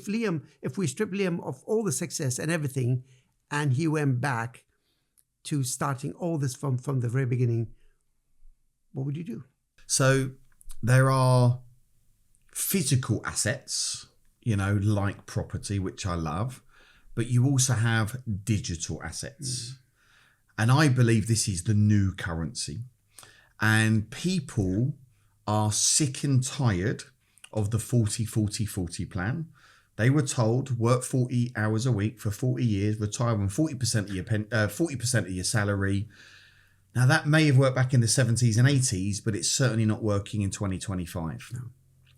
if we strip Liam of all the success and everything, and he went back to starting all this from the very beginning, what would you do? So there are physical assets, like property, which I love, but you also have digital assets. And I believe this is the new currency. And people are sick and tired of the 40-40-40 plan. They were told work 40 hours a week for 40 years, retire on 40% of your 40% of your salary. Now that may have worked back in the 70s and 80s, but it's certainly not working in 2025. No.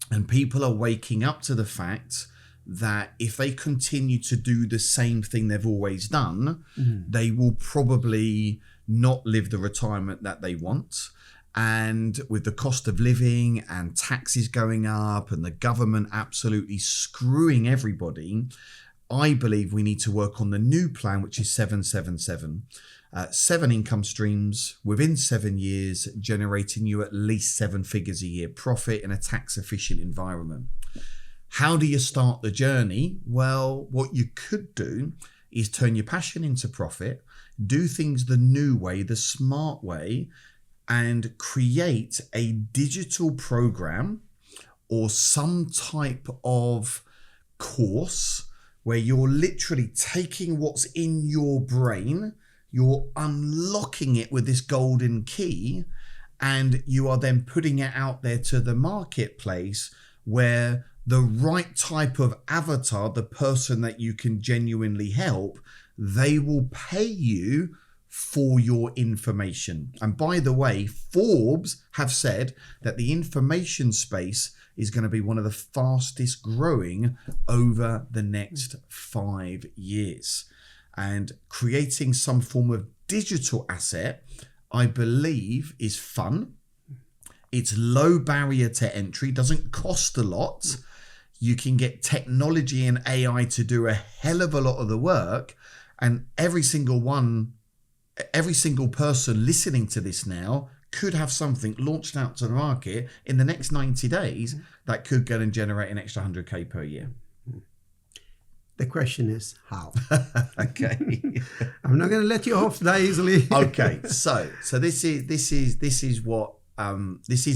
And people are waking up to the fact that if they continue to do the same thing they've always done, they will probably not live the retirement that they want. And with the cost of living and taxes going up and the government absolutely screwing everybody, I believe we need to work on the new plan, which is 777. 7 income streams within 7 years, generating you at least 7 figures a year profit in a tax efficient environment. How do you start the journey? Well, what you could do is turn your passion into profit, do things the new way, the smart way, and create a digital program or some type of course where you're literally taking what's in your brain, you're unlocking it with this golden key, and you are then putting it out there to the marketplace where the right type of avatar, the person that you can genuinely help, they will pay you for your information. And by the way, Forbes have said that the information space is going to be one of the fastest growing over the next 5 years. And creating some form of digital asset, I believe, is fun. It's low barrier to entry, doesn't cost a lot. You can get technology and AI to do a hell of a lot of the work. And every single person listening to this now could have something launched out to the market in the next 90 days that could go and generate an extra 100K per year. The question is how? Okay. I'm not going to let you off that easily. Okay. So this is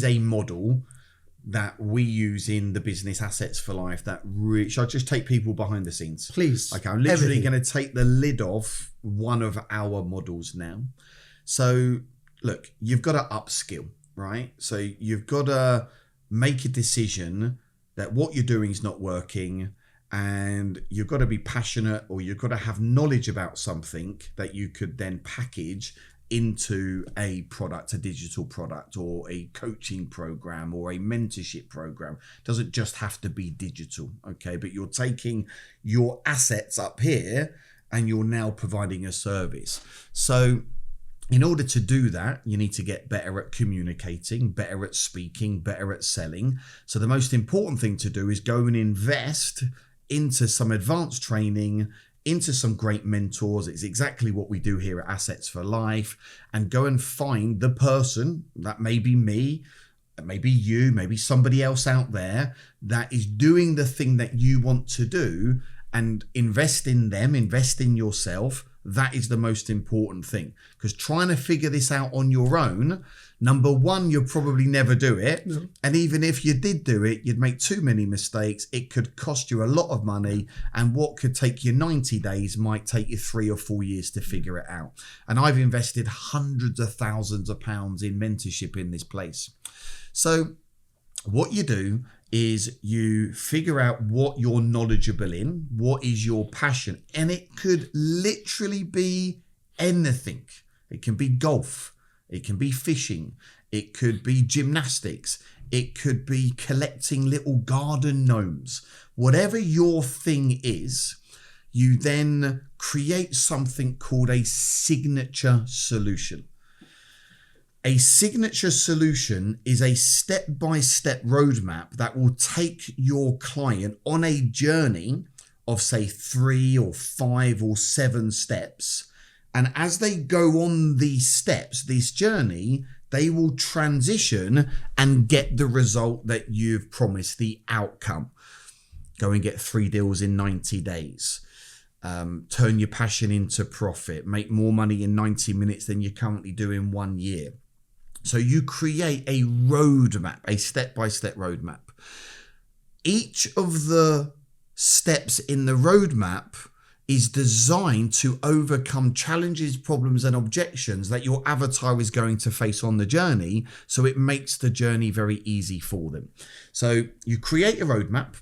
a model that we use in the business Assets for Life that really, shall I just take people behind the scenes? Please. Okay, I'm literally going to take the lid off one of our models now. So look, you've got to upskill, right? So you've got to make a decision that what you're doing is not working, and you've got to be passionate, or you've got to have knowledge about something that you could then package into a product, a digital product, or a coaching program, or a mentorship program. It doesn't just have to be digital, okay? But you're taking your assets up here and you're now providing a service. So in order to do that, you need to get better at communicating, better at speaking, better at selling. So the most important thing to do is go and invest into some advanced training, into some great mentors. It's exactly what we do here at Assets for Life, and go and find the person, that may be me, maybe you, maybe somebody else out there, that is doing the thing that you want to do, and invest in them, invest in yourself. That is the most important thing, because trying to figure this out on your own, number one, you'll probably never do it. No. And even if you did do it, you'd make too many mistakes. It could cost you a lot of money. And what could take you 90 days might take you 3 or 4 years to figure it out. And I've invested hundreds of thousands of pounds in mentorship in this place. So what you do is you figure out what you're knowledgeable in, what is your passion. And it could literally be anything. It can be golf. It can be fishing. It could be gymnastics. It could be collecting little garden gnomes. Whatever your thing is, you then create something called a signature solution. A signature solution is a step-by-step roadmap that will take your client on a journey of, say, 3 or 5 or 7 steps. And as they go on these steps, this journey, they will transition and get the result that you've promised, the outcome. Go and get 3 deals in 90 days. Turn your passion into profit. Make more money in 90 minutes than you currently do in 1 year. So you create a roadmap, a step-by-step roadmap. Each of the steps in the roadmap is designed to overcome challenges, problems, and objections that your avatar is going to face on the journey. So it makes the journey very easy for them. So you create a roadmap.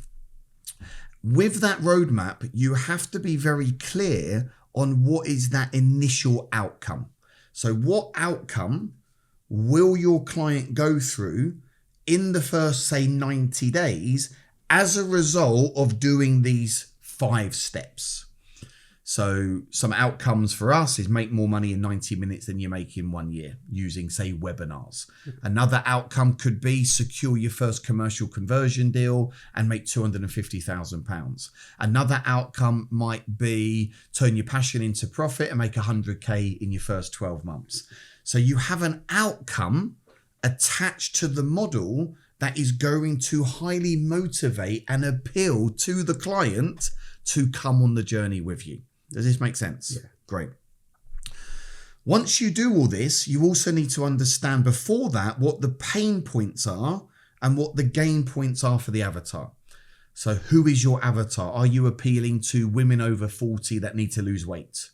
With that roadmap, you have to be very clear on what is that initial outcome. So what outcome will your client go through in the first, say, 90 days as a result of doing these 5 steps? So some outcomes for us is make more money in 90 minutes than you make in 1 year using, say, webinars. Another outcome could be secure your first commercial conversion deal and make £250,000. Another outcome might be turn your passion into profit and make 100K in your first 12 months. So you have an outcome attached to the model that is going to highly motivate and appeal to the client to come on the journey with you. Does this make sense? Yeah. Great. Once you do all this, you also need to understand before that what the pain points are and what the gain points are for the avatar. So who is your avatar? Are you appealing to women over 40 that need to lose weight?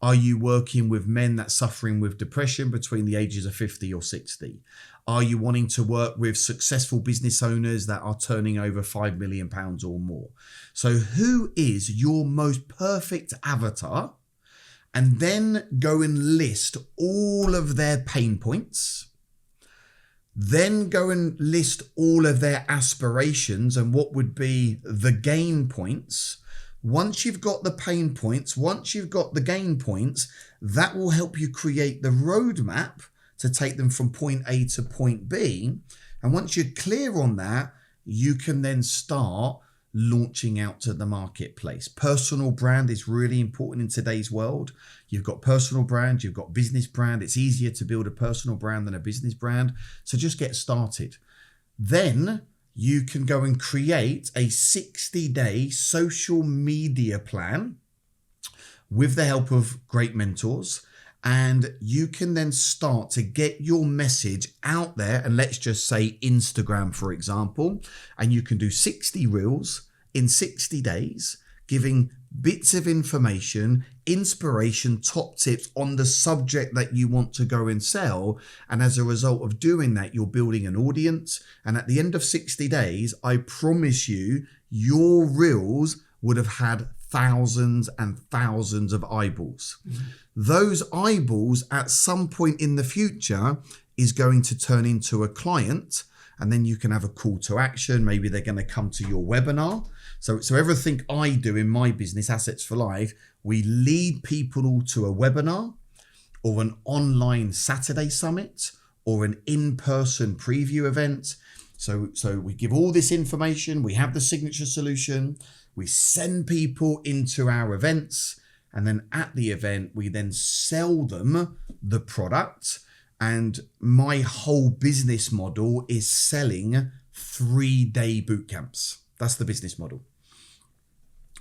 Are you working with men that's suffering with depression between the ages of 50 or 60? Are you wanting to work with successful business owners that are turning over £5 million or more? So who is your most perfect avatar? And then go and list all of their pain points. Then go and list all of their aspirations and what would be the gain points. Once you've got the pain points, once you've got the gain points, that will help you create the roadmap to take them from point A to point B. And once you're clear on that, you can then start launching out to the marketplace. Personal brand is really important in today's world. You've got personal brand, you've got business brand. It's easier to build a personal brand than a business brand. So just get started. Then you can go and create a 60-day social media plan with the help of great mentors. And you can then start to get your message out there. And let's just say Instagram, for example, and you can do 60 reels in 60 days, giving bits of information, inspiration, top tips on the subject that you want to go and sell. And as a result of doing that, you're building an audience. And at the end of 60 days, I promise you, your reels would have had thousands and thousands of eyeballs. Mm-hmm. Those eyeballs at some point in the future is going to turn into a client, and then you can have a call to action. Maybe they're going to come to your webinar. So everything I do in my business, Assets for Life, we lead people to a webinar or an online Saturday summit or an in-person preview event. So we give all this information. We have the signature solution. We send people into our events. And then at the event, we then sell them the product. And my whole business model is selling 3-day boot camps. That's the business model.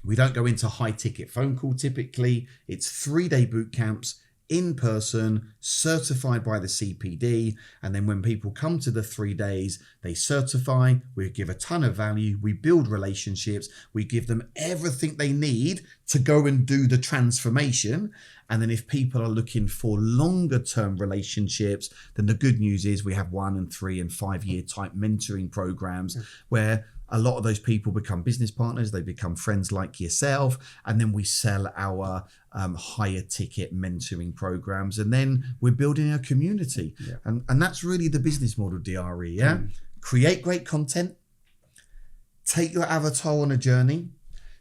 We don't go into high ticket phone call typically. It's 3-day boot camps in person, certified by the CPD. And then when people come to the 3 days, they certify, we give a ton of value, we build relationships, we give them everything they need to go and do the transformation. And then if people are looking for longer term relationships, then the good news is we have 1 and 3 and 5 year type mentoring programs where a lot of those people become business partners, they become friends like yourself, and then we sell our higher ticket mentoring programs, and then we're building a community. Yeah. And that's really the business model, DRE, yeah? Create great content, take your avatar on a journey,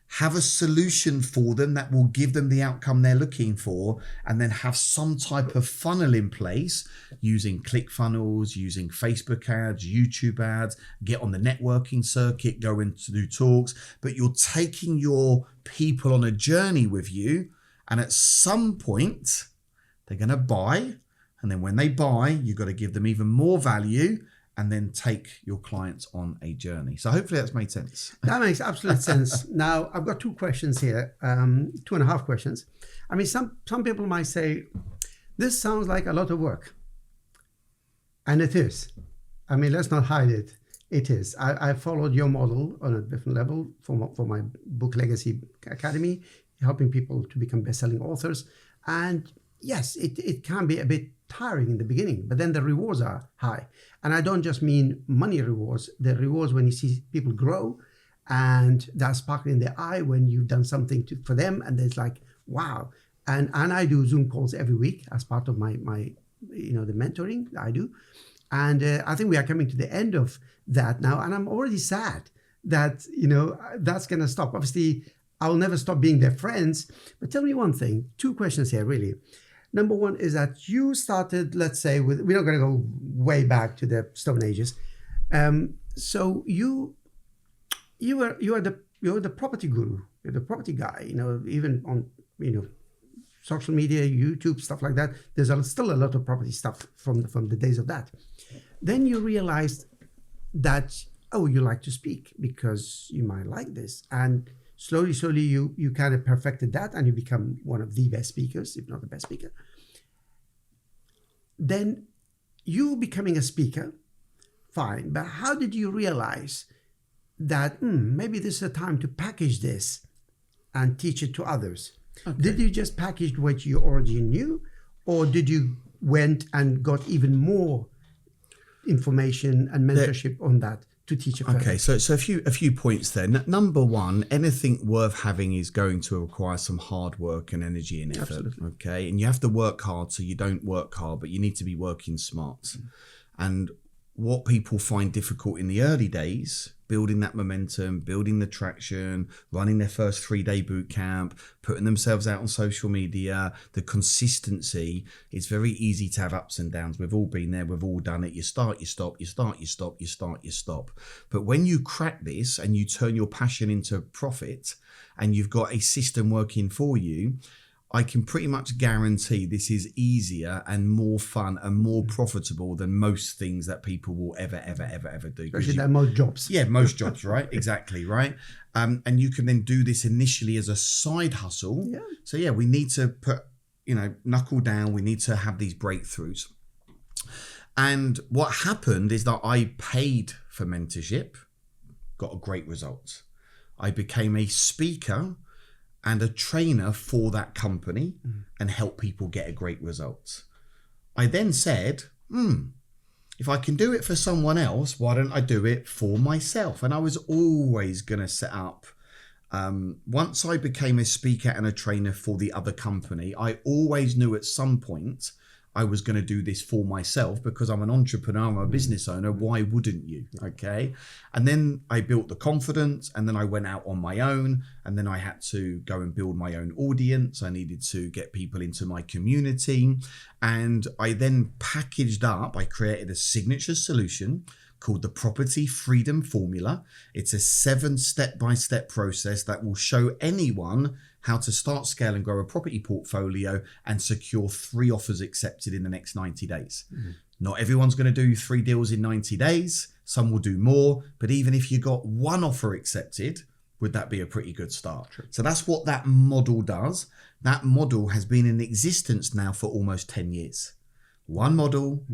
have a solution for them that will give them the outcome they're looking for, and then have some type of funnel in place using ClickFunnels, using Facebook ads, YouTube ads, get on the networking circuit, go into do talks, but you're taking your people on a journey with you, and at some point they're going to buy, and then when they buy, you've got to give them even more value, and then take your clients on a journey. So hopefully that's made sense. That makes absolute sense. Now, I've got 2 questions here, 2.5 questions. I mean, some people might say, this sounds like a lot of work. And it is. I mean, let's not hide it. It is. I followed your model on a different level for my Book Legacy Academy, helping people to become best-selling authors. And yes, it can be a bit tiring in the beginning, but then the rewards are high. And I don't just mean money rewards, the rewards when you see people grow and that sparkle in their eye when you've done something for them, and it's like, wow. And I do Zoom calls every week as part of my the mentoring I do. And I think we are coming to the end of that now, and I'm already sad that, that's going to stop. Obviously, I'll never stop being their friends, but tell me one thing, 2 questions here, really. Number one is that you started, let's say, we're not going to go way back to the Stone Ages. So you are the property guru, you're the property guy. Even on social media, YouTube, stuff like that. There's still a lot of property stuff from the days of that. Then you realized that you like to speak because you might like this, and slowly you kind of perfected that, and you become one of the best speakers, if not the best speaker. Then you becoming a speaker, fine, but how did you realize that maybe this is a time to package this and teach it to others? Okay. Did you just package what you already knew, or did you went and got even more information and mentorship on that to teach it further? Okay, so a few points there. Number one, anything worth having is going to require some hard work and energy and effort. Absolutely. Okay, and you have to work hard, so you don't work hard, but you need to be working smart. And what people find difficult in the early days, building that momentum, building the traction, running their first 3-day boot camp, putting themselves out on social media, the consistency, it's very easy to have ups and downs. We've all been there, we've all done it. You start, you stop, you start, you stop, you start, you stop. But when you crack this and you turn your passion into profit and you've got a system working for you, I can pretty much guarantee this is easier and more fun and more profitable than most things that people will ever do. Especially that most jobs. Yeah, most jobs, right? Exactly, right? And you can then do this initially as a side hustle. Yeah. So yeah, we need to put, knuckle down. We need to have these breakthroughs. And what happened is that I paid for mentorship, got a great result. I became a speaker and a trainer for that company and help people get a great result. I then said, if I can do it for someone else, why don't I do it for myself? And I was always going to set up, once I became a speaker and a trainer for the other company, I always knew at some point I was going to do this for myself because I'm an entrepreneur, I'm a business owner. Why wouldn't you? Okay. And then I built the confidence, and then I went out on my own, and then I had to go and build my own audience. I needed to get people into my community. And I then packaged up, I created a signature solution called the Property Freedom Formula. It's a 7 step-by-step process that will show anyone how to start, scale, and grow a property portfolio and secure 3 offers accepted in the next 90 days. Not everyone's going to do 3 deals in 90 days. Some will do more, but even if you got 1 offer accepted, would that be a pretty good start? True. So that's what that model does. That model has been in existence now for almost 10 years. One model,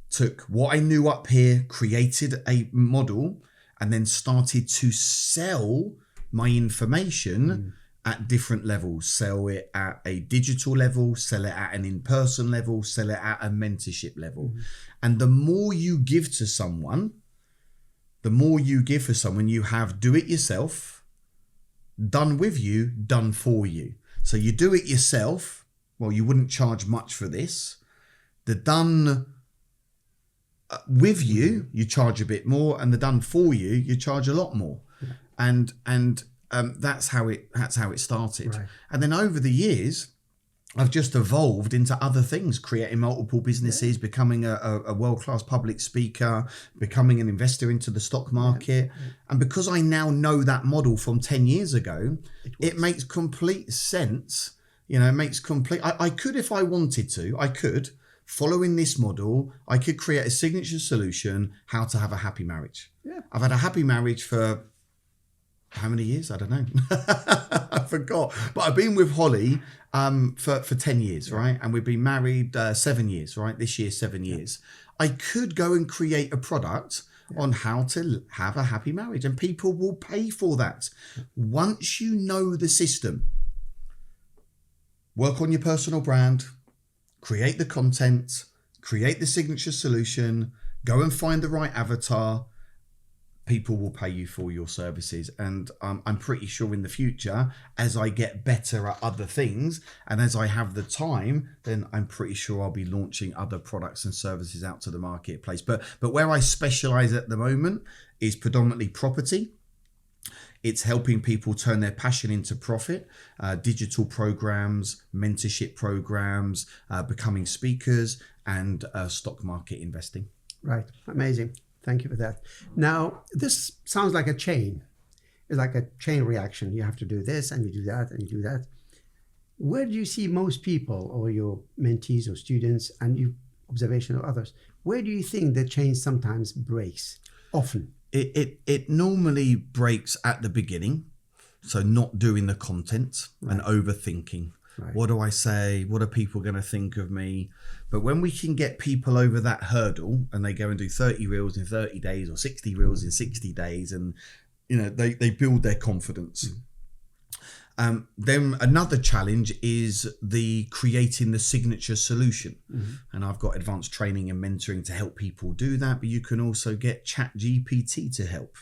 took what I knew up here, created a model, and then started to sell my information at different levels. Sell it at a digital level, sell it at an in-person level, sell it at a mentorship level. And the more you give to someone, you have do it yourself, done with you, done for you. So you do it yourself, well, you wouldn't charge much for this. The done with you, you charge a bit more, and the done for you, you charge a lot more. And that's how it started. Right. And then over the years, I've just evolved into other things, creating multiple businesses, becoming a world-class public speaker, becoming an investor into the stock market. And because I now know that model from 10 years ago, it makes complete sense. It makes complete, I could, if I wanted to, I could, following this model, I could create a signature solution, how to have a happy marriage. Yeah. I've had a happy marriage for how many years? I don't know. I forgot. But I've been with Holly for 10 years, right? And we've been married 7 years, right? This year, 7 years. I could go and create a product on how to have a happy marriage, and people will pay for that. Once you know the system, work on your personal brand, create the content, create the signature solution, go and find the right avatar, people will pay you for your services. And I'm pretty sure in the future, as I get better at other things and as I have the time, then I'm pretty sure I'll be launching other products and services out to the marketplace. But where I specialize at the moment is predominantly property. It's helping people turn their passion into profit, digital programs, mentorship programs, becoming speakers, and stock market investing. Right. Amazing. Thank you for that. Now, this sounds like a chain. It's like a chain reaction. You have to do this and you do that and you do that. Where do you see most people or your mentees or students and your observation of others, where do you think the chain sometimes breaks? Often. It normally breaks at the beginning. So not doing the content and overthinking. Right. What do I say? What are people going to think of me? But when we can get people over that hurdle and they go and do 30 reels in 30 days or 60 reels in 60 days and, you know, they build their confidence. Then another challenge is the creating the signature solution. And I've got advanced training and mentoring to help people do that. But you can also get ChatGPT to help.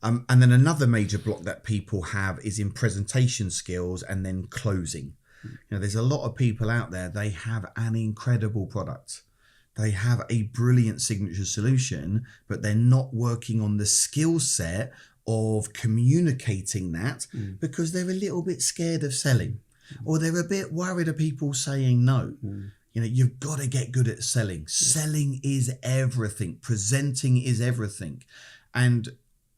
And then another major block that people have is in presentation skills and then closing. You know, there's a lot of people out there, they have an incredible product. They have a brilliant signature solution, but they're not working on the skill set of communicating that because they're a little bit scared of selling or they're a bit worried of people saying no. You know, you've got to get good at selling. Selling is everything. Presenting is everything. And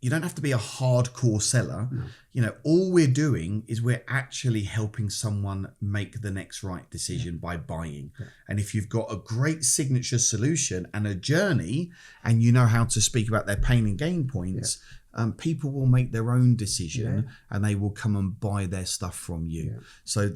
you don't have to be a hardcore seller. You know, all we're doing is we're actually helping someone make the next right decision by buying. And if you've got a great signature solution and a journey and you know how to speak about their pain and gain points, people will make their own decision and they will come and buy their stuff from you. So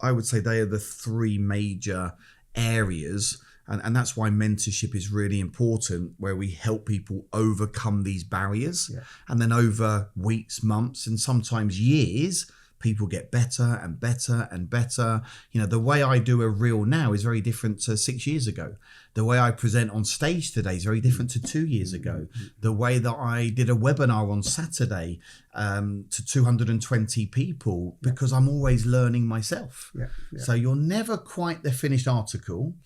I would say they are the three major areas. And that's why mentorship is really important, where we help people overcome these barriers. And then over weeks, months, and sometimes years, people get better and better and better. You know, the way I do a reel now is very different to 6 years ago. The way I present on stage today is very different to 2 years ago. The way that I did a webinar on Saturday to 220 people, because I'm always learning myself. So you're never quite the finished article.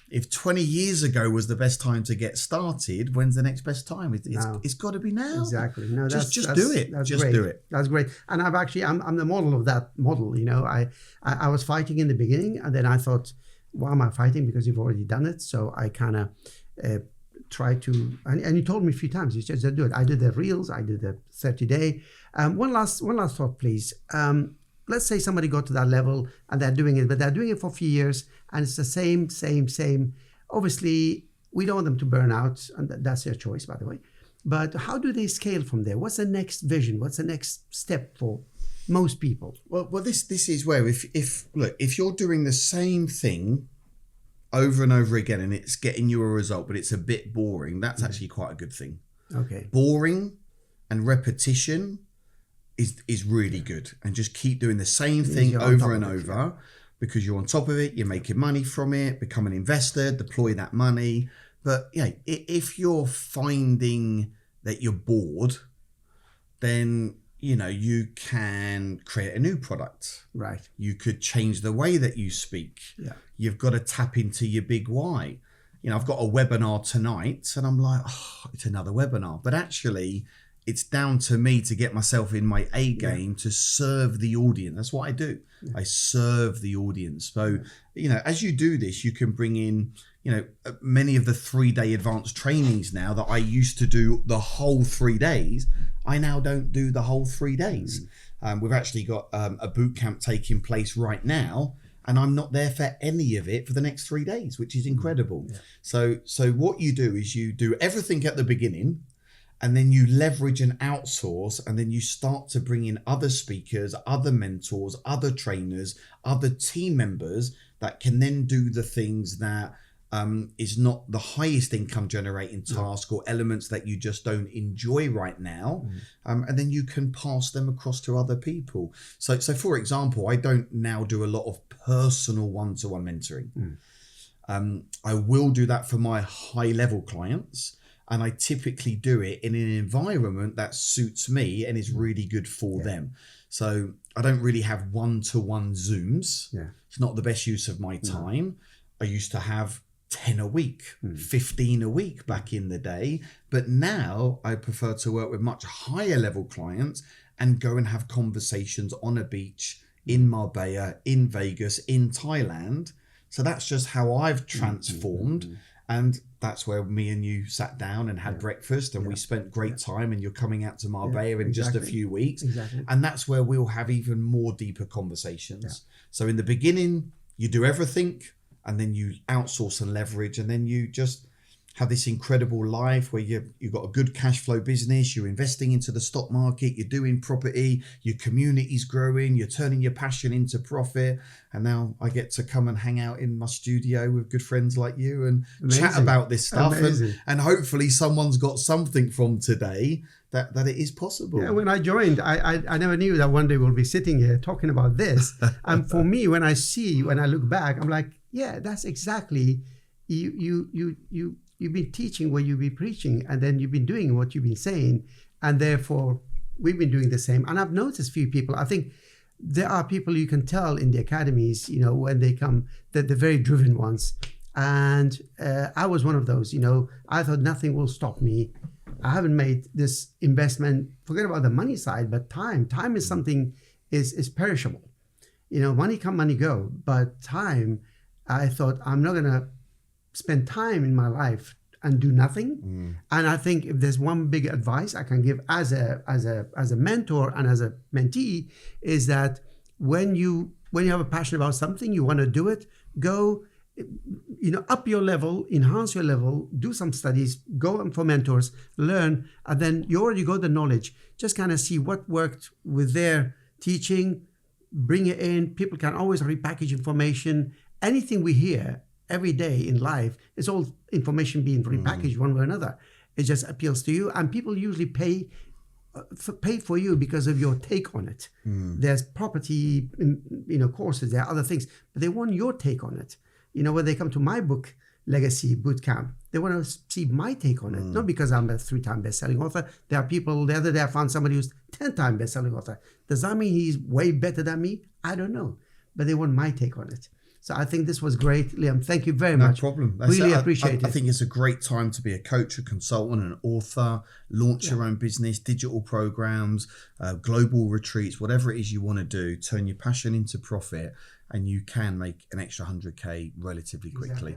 If 20 years ago was the best time to get started, when's the next best time? It's got to be now. Exactly. No, just do it. Just do it. That's great. And I've actually, I'm the model of that model. You know, I was fighting in the beginning, and then I thought, why am I fighting? Because you've already done it. So I kind of try to, and you told me a few times, you just do it. I did the reels, I did the 30-day. One last thought, please. Let's say somebody got to that level and they're doing it, but they're doing it for a few years and it's the same. Obviously, we don't want them to burn out, and that's their choice, by the way. But how do they scale from there? What's the next vision? What's the next step for most people? Well, this is where if you're doing the same thing over and over again and it's getting you a result, but it's a bit boring, that's actually quite a good thing. Okay. Boring and repetition is really good, and just keep doing the same thing over and over because you're on top of it, you're making money from it, become an investor, deploy that money. But yeah, if you're finding that you're bored, then you know you can create a new product. Right. You could change the way that you speak. You've got to tap into your big why. You know, I've got a webinar tonight and I'm like, oh, it's another webinar. But actually, it's down to me to get myself in my A game to serve the audience. That's what I do. I serve the audience. So, you know, as you do this, you can bring in, you know, many of the 3-day advanced trainings now that I used to do the whole 3 days. I now don't do the whole 3 days. We've actually got a boot camp taking place right now. and I'm not there for any of it for the next 3 days, which is incredible. So what you do is you do everything at the beginning, and then you leverage and outsource, and then you start to bring in other speakers, other mentors, other trainers, other team members that can then do the things that is not the highest income generating task or elements that you just don't enjoy right now. And then you can pass them across to other people. So for example, I don't now do a lot of personal one-to-one mentoring. I will do that for my high level clients. And I typically do it in an environment that suits me and is really good for them. So I don't really have one-to-one Zooms. It's not the best use of my time. I used to have 10 a week, 15 a week back in the day. But now I prefer to work with much higher level clients and go and have conversations on a beach in Marbella, in Vegas, in Thailand. So that's just how I've transformed. And that's where me and you sat down and had breakfast, and we spent great time, and you're coming out to Marbella in just a few weeks. And that's where we'll have even more deeper conversations. So in the beginning, you do everything, and then you outsource and leverage, and then you just have this incredible life where you've got a good cash flow business, you're investing into the stock market, you're doing property, your community's growing, you're turning your passion into profit. And now I get to come and hang out in my studio with good friends like you and chat about this stuff. And hopefully someone's got something from today that it is possible. Yeah, when I joined, I never knew that one day we'll be sitting here talking about this. And for me, when I look back, I'm like, yeah, that's exactly you've been teaching what you've been preaching, and then you've been doing what you've been saying, and therefore we've been doing the same. And I've noticed few people, I think there are people you can tell in the academies, when they come, that they're very driven ones. And I was one of those, I thought nothing will stop me. I haven't made this investment, forget about the money side, but time is something is perishable. Money come, money go, but time, I thought I'm not going to spend time in my life and do nothing. And I think if there's one big advice I can give as a mentor and as a mentee, is that when you have a passion about something, you want to do it, go, up your level, enhance your level, do some studies, go for mentors, learn, and then you already got the knowledge. Just kind of see what worked with their teaching, bring it in. People can always repackage information. Anything we hear every day in life, it's all information being repackaged one way or another. It just appeals to you, and people usually pay for you because of your take on it. There's property, courses, there are other things, but they want your take on it. When they come to my book, Legacy Bootcamp, they want to see my take on it, not because I'm a 3-time best-selling author. There are people, the other day I found somebody who's 10-time best-selling author. Does that mean he's way better than me? I don't know, but they want my take on it. So I think this was great, Liam. Thank you very much. No problem. Really appreciate it. I think it's a great time to be a coach, a consultant, an author, launch your own business, digital programs, global retreats, whatever it is you want to do, turn your passion into profit, and you can make an extra 100K relatively quickly.